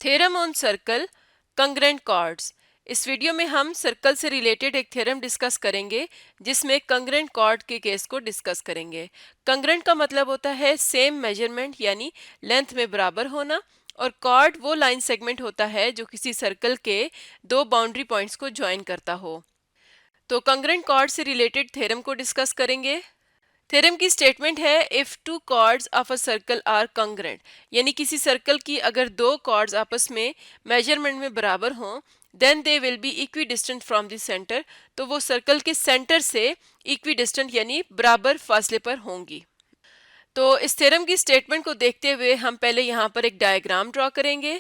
Theorem on circle congruent chords. इस video में हम सर्कल से रिलेटेड एक थ्योरम डिस्कस करेंगे जिसमें कंग्रेंट कॉर्ड के केस को डिस्कस करेंगे। कंग्रेंट का मतलब होता है सेम मेजरमेंट यानी लेंथ में बराबर होना, और कॉर्ड वो लाइन सेगमेंट होता है जो किसी सर्कल के दो बाउंड्री पॉइंट्स को ज्वाइन करता हो। तो कंग्रेंट कॉर्ड से रिलेटेड थ्योरम को डिस्कस करेंगे। थ्योरम की स्टेटमेंट है if two chords of a circle are congruent, यानी किसी सर्कल की अगर दो कॉर्ड्स आपस में मेजरमेंट में बराबर हों then they will be equidistant from the centre, तो वो सर्कल के सेंटर से इक्वी डिस्टेंट यानी बराबर फासले पर होंगी। तो इस थ्योरम की स्टेटमेंट को देखते हुए हम पहले यहाँ पर एक डायग्राम ड्रॉ करेंगे।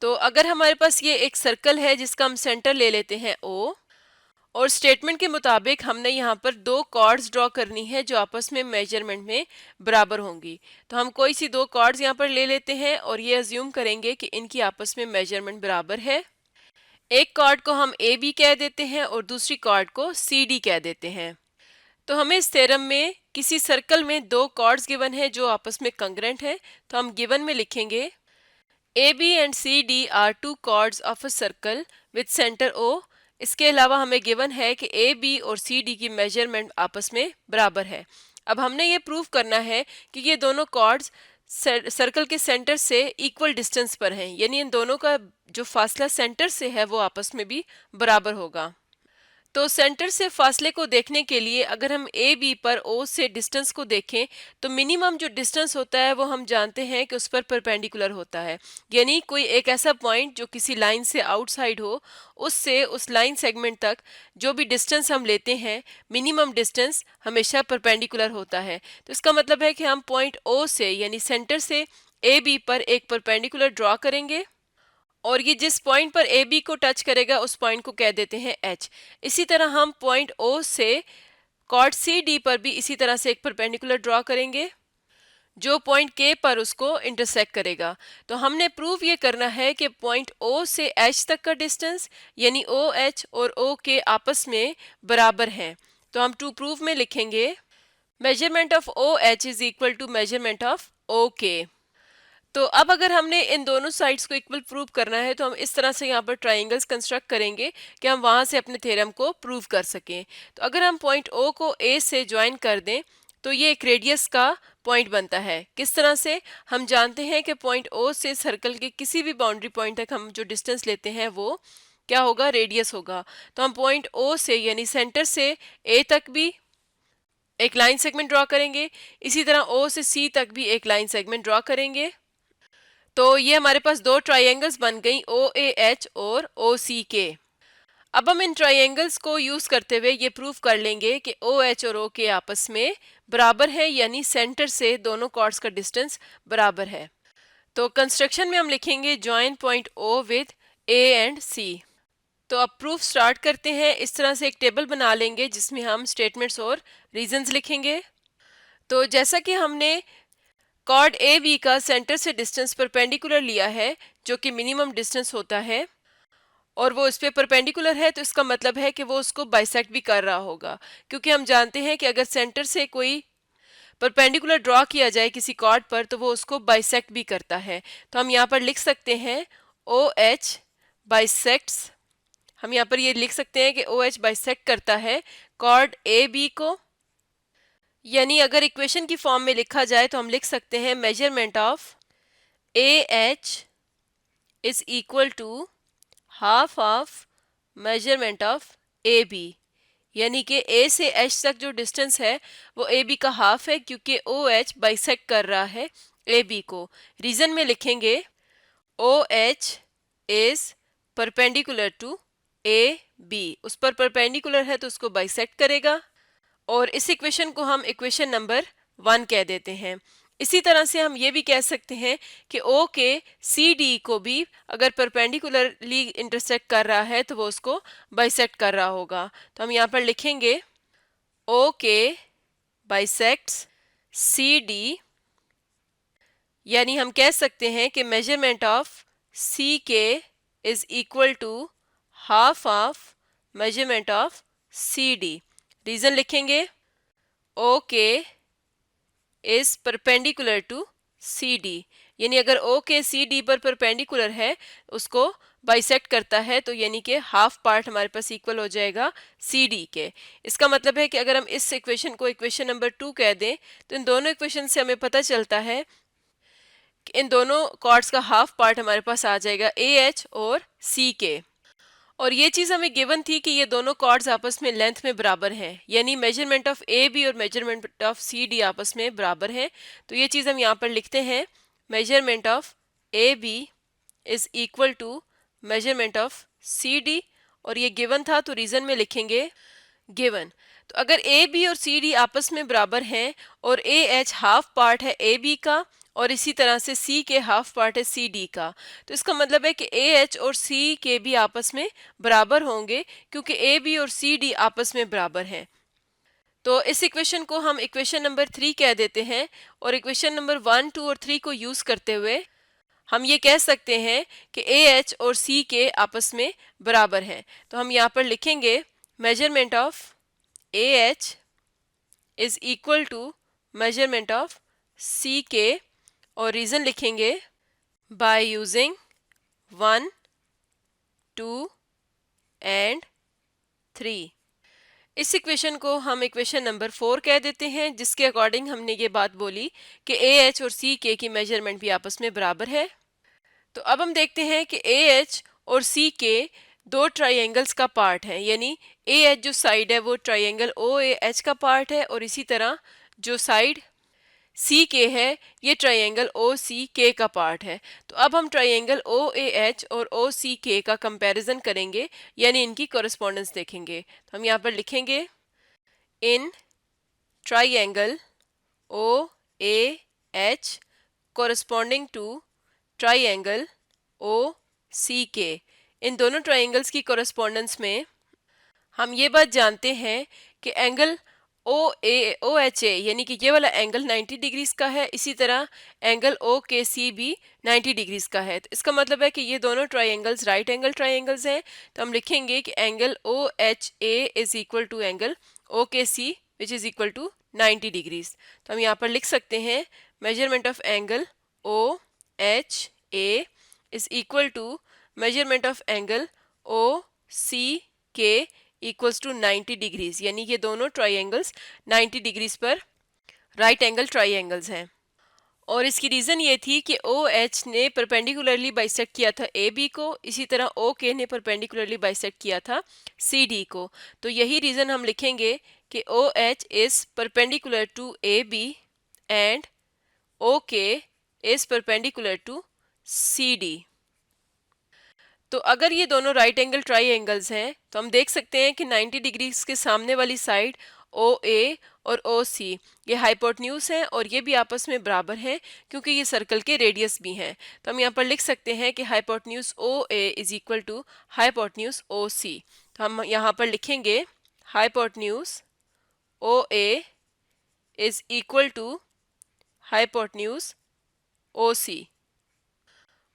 तो अगर हमारे पास ये एक सर्कल है जिसका हम सेंटर ले लेते हैं O, और स्टेटमेंट के मुताबिक हमने यहाँ पर दो कॉर्ड्स ड्रॉ करनी है जो आपस में मेजरमेंट में बराबर होंगी। तो हम कोई सी दो कॉर्ड्स यहाँ पर ले लेते हैं और ये अज्यूम करेंगे कि इनकी आपस में मेजरमेंट बराबर है। एक कॉर्ड को हम ए बी कह देते हैं और दूसरी कॉर्ड को सी डी कह देते हैं। तो हमें इस थ्योरम में किसी सर्कल में दो कॉर्ड्स गिवन है जो आपस में कंग्रेंट है, तो हम गिवन में लिखेंगे A B and C D are two chords of a circle with centre O. इसके अलावा हमें गिवन है कि ए बी और सी डी की मेजरमेंट आपस में बराबर है। अब हमने ये प्रूव करना है कि ये दोनों कॉर्ड्स सर्कल के सेंटर से इक्वल डिस्टेंस पर हैं, यानी इन दोनों का जो फासला सेंटर से है वो आपस में भी बराबर होगा। तो सेंटर से फासले को देखने के लिए अगर हम ए बी पर ओ से डिस्टेंस को देखें तो मिनिमम जो डिस्टेंस होता है वो हम जानते हैं कि उस पर परपेंडिकुलर होता है, यानी कोई एक ऐसा पॉइंट जो किसी लाइन से आउटसाइड हो उससे उस लाइन सेगमेंट तक जो भी डिस्टेंस हम लेते हैं मिनिमम डिस्टेंस हमेशा परपेंडिकुलर होता है। तो इसका मतलब है कि हम पॉइंट ओ से यानी सेंटर से ए बी पर एक परपेंडिकुलर ड्रॉ करेंगे और ये जिस पॉइंट पर ए बी को टच करेगा उस पॉइंट को कह देते हैं एच। इसी तरह हम पॉइंट ओ से कॉर्ड सी डी पर भी इसी तरह से एक परपेंडिकुलर ड्रॉ करेंगे जो पॉइंट के पर उसको इंटरसेक्ट करेगा। तो हमने प्रूव ये करना है कि पॉइंट ओ से एच तक का डिस्टेंस यानी ओ एच और ओ के आपस में बराबर हैं। तो हम टू प्रूव में लिखेंगे measurement of O H is equal to measurement of O K. तो अब अगर हमने इन दोनों साइड्स को इक्वल प्रूव करना है तो हम इस तरह से यहाँ पर ट्राइंगल्स कंस्ट्रक्ट करेंगे कि हम वहाँ से अपने थ्योरम को प्रूव कर सकें। तो अगर हम पॉइंट ओ को ए से ज्वाइन कर दें तो ये एक रेडियस का पॉइंट बनता है। किस तरह से? हम जानते हैं कि पॉइंट ओ से सर्कल के किसी भी बाउंड्री पॉइंट तक हम जो डिस्टेंस लेते हैं वो क्या होगा? रेडियस होगा। तो हम पॉइंट ओ से यानी सेंटर से ए तक भी एक लाइन सेगमेंट ड्रॉ करेंगे, इसी तरह ओ से सी तक भी एक लाइन सेगमेंट ड्रॉ करेंगे। तो ये हमारे पास दो ट्राइंगल्स बन गई ओ ए एच और ओ सी के। अब हम इन ट्राइंगल्स को यूज करते हुए ये प्रूव कर लेंगे कि ओ एच और ओ के आपस में बराबर है, यानी सेंटर से दोनों कॉर्ड्स का डिस्टेंस बराबर है। तो कंस्ट्रक्शन में हम लिखेंगे join point O with A and C. तो अब प्रूफ स्टार्ट करते हैं। इस तरह से एक टेबल बना लेंगे जिसमें हम स्टेटमेंट्स और रीजंस लिखेंगे। तो जैसा कि हमने कॉर्ड ए बी का सेंटर से डिस्टेंस परपेंडिकुलर लिया है जो कि मिनिमम डिस्टेंस होता है और वो इस पे परपेंडिकुलर है, तो इसका मतलब है कि वो उसको बाइसेक्ट भी कर रहा होगा, क्योंकि हम जानते हैं कि अगर सेंटर से कोई परपेंडिकुलर ड्रॉ किया जाए किसी कॉर्ड पर तो वो उसको बाइसेक्ट भी करता है। तो हम यहाँ पर लिख सकते हैं ओ एच बाइसेक्ट्स। हम यहाँ पर ये लिख सकते हैं कि ओ एच बाइसेक्ट करता है कॉर्ड ए बी को, यानी अगर इक्वेशन की फॉर्म में लिखा जाए तो हम लिख सकते हैं measurement of A H is equal to half of measurement of A B, यानी कि ए से एच तक जो डिस्टेंस है वो ए बी का हाफ है क्योंकि ओ एच बाइसेक्ट कर रहा है ए बी को। रीजन में लिखेंगे O H is perpendicular to A B, उस पर परपेंडिकुलर है तो उसको बाइसेक्ट करेगा, और इस इक्वेशन को हम इक्वेशन नंबर 1 कह देते हैं। इसी तरह से हम ये भी कह सकते हैं कि O के सी डी को भी अगर परपेंडिकुलरली इंटरसेक्ट कर रहा है तो वो उसको बाइसेक्ट कर रहा होगा। तो हम यहाँ पर लिखेंगे O के बाइसेक्ट्स सी डी, यानी हम कह सकते हैं कि measurement of C K is equal to half of measurement of C D. Reason लिखेंगे O K is perpendicular to C D, यानी अगर ओ के सी डी पर परपेंडिकुलर है, उसको बाइसेक्ट करता है, तो यानी कि हाफ पार्ट हमारे पास इक्वल हो जाएगा सी डी के। इसका मतलब है कि अगर हम इस इक्वेशन को इक्वेशन नंबर 2 कह दें, तो इन दोनों इक्वेशन से हमें पता चलता है कि इन दोनों कॉर्ड्स का हाफ पार्ट हमारे पास आ जाएगा ए एच और सी के। और ये चीज़ हमें गिवन थी कि ये दोनों कॉर्ड्स आपस में लेंथ में बराबर हैं, यानी मेजरमेंट ऑफ ए बी और मेजरमेंट ऑफ सी डी आपस में बराबर हैं। तो ये चीज़ हम यहाँ पर लिखते हैं, measurement of A B is equal to measurement of C D, और ये गिवन था तो रीजन में लिखेंगे गिवन। तो अगर ए बी और सी डी आपस में बराबर हैं और ए एच हाफ पार्ट है ए बी का और इसी तरह से सी के हाफ पार्ट है सी डी का, तो इसका मतलब है कि ए एच और सी के भी आपस में बराबर होंगे, क्योंकि ए बी और सी डी आपस में बराबर हैं। तो इस इक्वेशन को हम इक्वेशन नंबर 3 कह देते हैं, और इक्वेशन नंबर 1, 2 और 3 को यूज करते हुए हम ये कह सकते हैं कि ए एच और सी के आपस में बराबर हैं। तो हम यहाँ पर लिखेंगे measurement of A H is equal to measurement of C के, और रीजन लिखेंगे बाय यूजिंग 1, 2 एंड 3। इस इक्वेशन को हम इक्वेशन नंबर 4 कह देते हैं, जिसके अकॉर्डिंग हमने ये बात बोली कि ए एच और सी के की मेजरमेंट भी आपस में बराबर है। तो अब हम देखते हैं कि ए एच और सी के दो ट्राइंगल्स का पार्ट है, यानी ए एच जो साइड है वो ट्राइंगल ओ ए एच का पार्ट है, और इसी तरह जो साइड सी के है ये ट्राइंगल ओ सी के का पार्ट है। तो अब हम ट्राइंगल ओ ए एच और ओ सी के का कंपैरिजन करेंगे, यानी इनकी कोरिस्पोंडेंस देखेंगे। तो हम यहाँ पर लिखेंगे in triangle O A H corresponding to triangle O C K. इन दोनों ट्राइंगल्स की कोरिस्पोंडेंस में हम ये बात जानते हैं कि एंगल ओ एच ए यानी कि ये वाला एंगल 90 डिग्रीज का है, इसी तरह एंगल ओ के सी भी 90 डिग्रीज का है। तो इसका मतलब है कि ये दोनों ट्राइंगल्स राइट एंगल ट्राइंगल्स हैं। तो हम लिखेंगे कि angle O H A is equal to angle O K C which is equal to 90 degrees. तो हम यहाँ पर लिख सकते हैं measurement of angle O H A is equal to measurement of angle O C K equals to 90 degrees, यानी ये दोनों ट्राइंगल्स 90 डिग्रीज पर राइट एंगल ट्राइंगल्स हैं। और इसकी रीज़न ये थी कि ओ एच ने परपेंडिकुलरली बाइसेक्ट किया था ए बी को, इसी तरह ओ के ने परपेंडिकुलरली बाइसेक्ट किया था सी डी को। तो यही रीज़न हम लिखेंगे कि O H is perpendicular to A B and O K is perpendicular to C D. तो अगर ये दोनों राइट एंगल ट्राइंगल्स हैं तो हम देख सकते हैं कि 90 डिग्रीज के सामने वाली साइड ओ ए और ओ सी ये हाइपोटेन्यूज हैं, और ये भी आपस में बराबर हैं क्योंकि ये सर्कल के रेडियस भी हैं। तो हम यहाँ पर लिख सकते हैं कि hypotenuse O A is equal to hypotenuse O C. तो हम यहाँ पर लिखेंगे hypotenuse O A is equal to hypotenuse O C,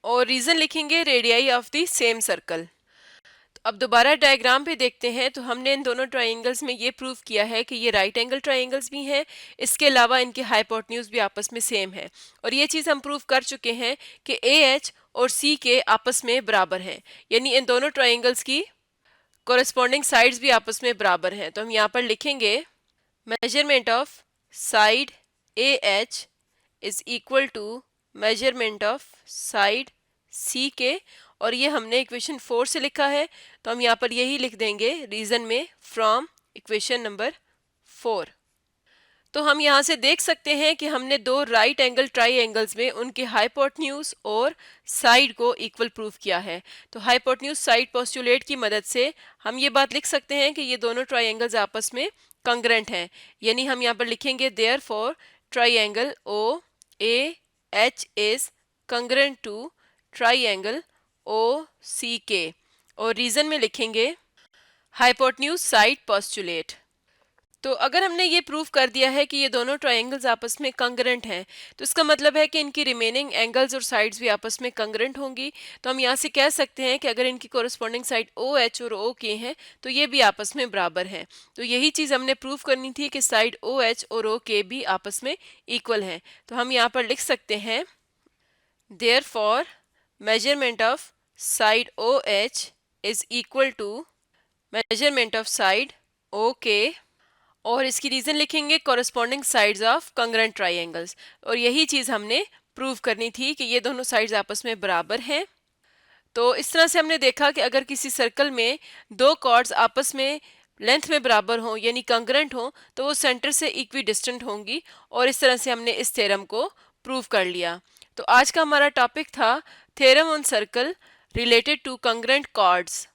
और रीजन लिखेंगे radii of the same circle. तो अब दोबारा डायग्राम पे देखते हैं। तो हमने इन दोनों ट्राइंगल्स में ये प्रूव किया है कि ये राइट एंगल ट्राइंगल्स भी हैं, इसके अलावा इनके हाइपोटेन्यूज भी आपस में सेम है, और ये चीज़ हम प्रूव कर चुके हैं कि ए एच और सी के आपस में बराबर हैं, यानी इन दोनों ट्राइंगल्स की कोरिस्पोंडिंग साइड्स भी आपस में बराबर हैं। तो हम यहाँ पर लिखेंगे measurement of side A H is equal to measurement of side C के, और ये हमने इक्वेशन 4 से लिखा है, तो हम यहाँ पर यही लिख देंगे रीजन में फ्रॉम इक्वेशन नंबर 4। तो हम यहाँ से देख सकते हैं कि हमने दो राइट एंगल ट्राइंगल्स में उनके हाइपोटेन्यूज और साइड को इक्वल प्रूव किया है। तो हाइपोटेन्यूज साइड पोस्टुलेट की मदद से हम ये बात लिख सकते हैं कि ये दोनों ट्राइंगल्स आपस में कंग्रेंट हैं, यानी हम यहाँ पर लिखेंगे therefore triangle O A H is congruent to triangle O C के, और रीजन में लिखेंगे हाइपोटेन्यूज साइड पोस्टुलेट। तो अगर हमने ये प्रूव कर दिया है कि ये दोनों ट्राइंगल्स आपस में कंग्रेंट हैं, तो इसका मतलब है कि इनकी रिमेनिंग एंगल्स और साइड्स भी आपस में कंग्रेंट होंगी। तो हम यहाँ से कह सकते हैं कि अगर इनकी कोरिस्पोंडिंग साइड ओ एच और ओ के हैं तो ये भी आपस में बराबर हैं। तो यही चीज़ हमने प्रूव करनी थी कि साइड ओ एच और ओ के भी आपस में इक्वल हैं। तो हम यहाँ पर लिख सकते हैं Therefore, measurement of side OH is equal to measurement of side OK। और इसकी रीज़न लिखेंगे corresponding sides of congruent triangles. और यही चीज़ हमने प्रूव करनी थी कि ये दोनों साइड्स आपस में बराबर हैं। तो इस तरह से हमने देखा कि अगर किसी सर्कल में दो कॉर्ड्स आपस में लेंथ में बराबर हों यानी कंग्रेंट हों तो वो सेंटर से इक्वी डिस्टेंट होंगी, और इस तरह से हमने इस थ्योरम को प्रूव कर लिया। तो आज का हमारा टॉपिक था theorem on circle related to congruent chords.